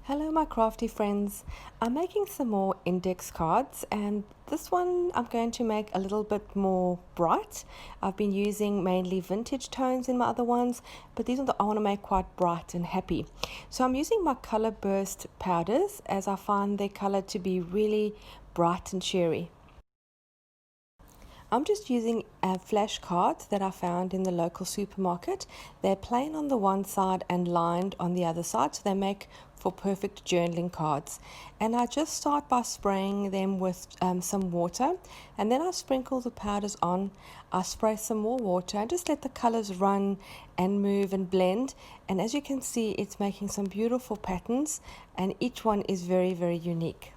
Hello my crafty friends. I'm making some more index cards and this one I'm going to make a little bit more bright. I've been using mainly vintage tones in my other ones, but these ones I want to make quite bright and happy. So I'm using my color burst powders as I find their color to be really bright and cheery. I'm just using flashcards that I found in the local supermarket. They're plain on the one side and lined on the other side, so they make for perfect journaling cards. And I just start by spraying them with some water, and then I sprinkle the powders on. I spray some more water and just let the colors run and move and blend. And as you can see, it's making some beautiful patterns, and each one is very, very unique.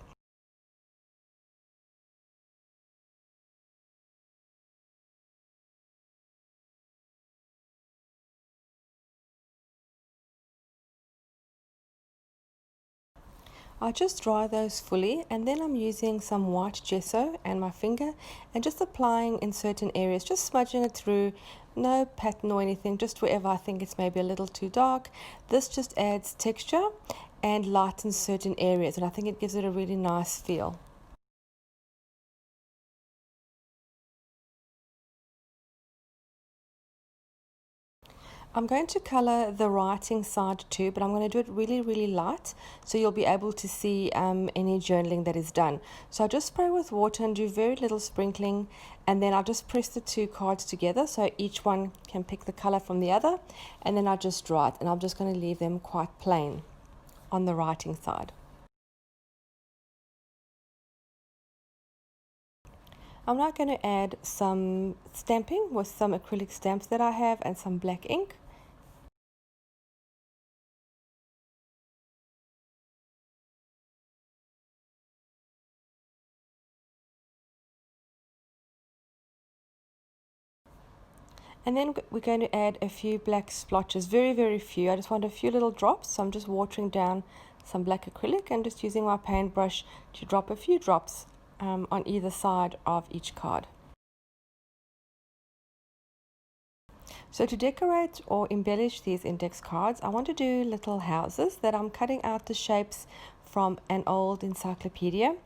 I just dry those fully and then I'm using some white gesso and my finger and just applying in certain areas, just smudging it through, no pattern or anything, just wherever I think it's maybe a little too dark. This just adds texture and lightens certain areas, and I think it gives it a really nice feel. I'm going to color the writing side too, but I'm going to do it really, really light so you'll be able to see any journaling that is done. So I just spray with water and do very little sprinkling, and then I'll just press the two cards together so each one can pick the color from the other, and then I just write, and I'm just going to leave them quite plain on the writing side. I'm now going to add some stamping with some acrylic stamps that I have and some black ink. And then we're going to add a few black splotches, very, very few. I just want a few little drops, so I'm just watering down some black acrylic and just using my paintbrush to drop a few drops on either side of each card. So to decorate or embellish these index cards, I want to do little houses that I'm cutting out the shapes from an old encyclopedia.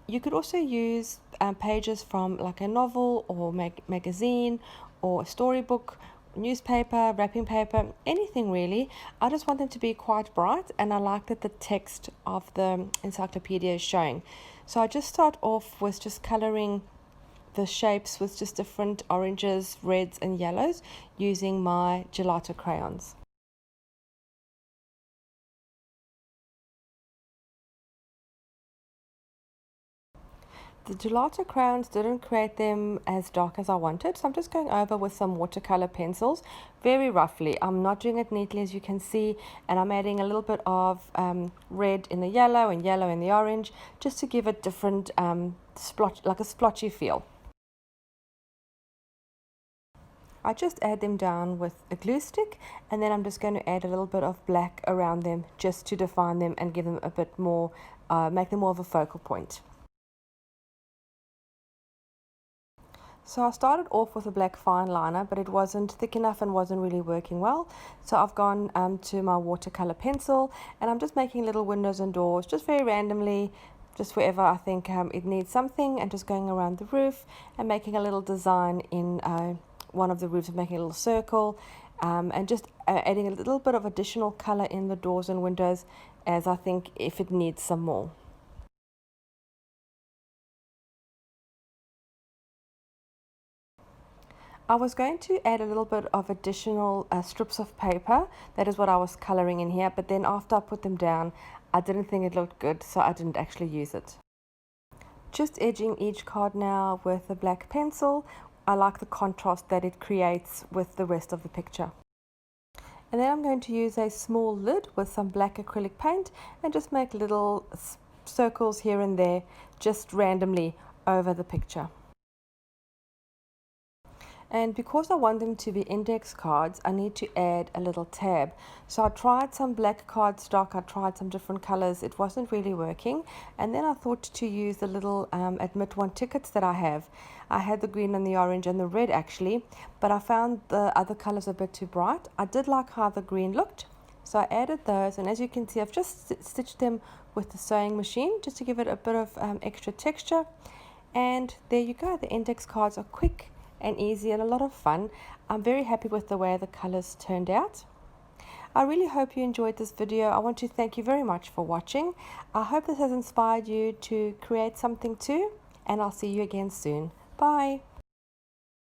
You could also use pages from like a novel or magazine or a storybook, newspaper, wrapping paper, anything really. I just want them to be quite bright, and I like that the text of the encyclopedia is showing. So I just start off with just coloring the shapes with just different oranges, reds and yellows using my gelato crayons. The gelato crayons didn't create them as dark as I wanted, so I'm just going over with some watercolor pencils very roughly. I'm not doing it neatly, as you can see, and I'm adding a little bit of red in the yellow and yellow in the orange, just to give it different splotch, like a splotchy feel. I just add them down with a glue stick, and then I'm just going to add a little bit of black around them just to define them and give them a bit more, make them more of a focal point. So I started off with a black fine liner, but it wasn't thick enough and wasn't really working well. So I've gone to my watercolor pencil, and I'm just making little windows and doors just very randomly, just wherever I think it needs something, and just going around the roof and making a little design in one of the roofs, making a little circle, and just adding a little bit of additional color in the doors and windows as I think if it needs some more. I was going to add a little bit of additional strips of paper. That is what I was coloring in here, but then after I put them down, I didn't think it looked good, so I didn't actually use it. Just edging each card now with a black pencil. I like the contrast that it creates with the rest of the picture. And then I'm going to use a small lid with some black acrylic paint and just make little circles here and there, just randomly over the picture. And because I want them to be index cards, I need to add a little tab. So I tried some black cardstock, I tried some different colors, it wasn't really working. And then I thought to use the little admit one tickets that I have. I had the green and the orange and the red actually, but I found the other colors a bit too bright. I did like how the green looked, So I added those, and as you can see, I've just stitched them with the sewing machine just to give it a bit of extra texture. And there you go, the index cards are quick and easy and a lot of fun. I'm very happy with the way the colors turned out. I really hope you enjoyed this video. I want to thank you very much for watching. I hope this has inspired you to create something too, and I'll see you again soon. Bye.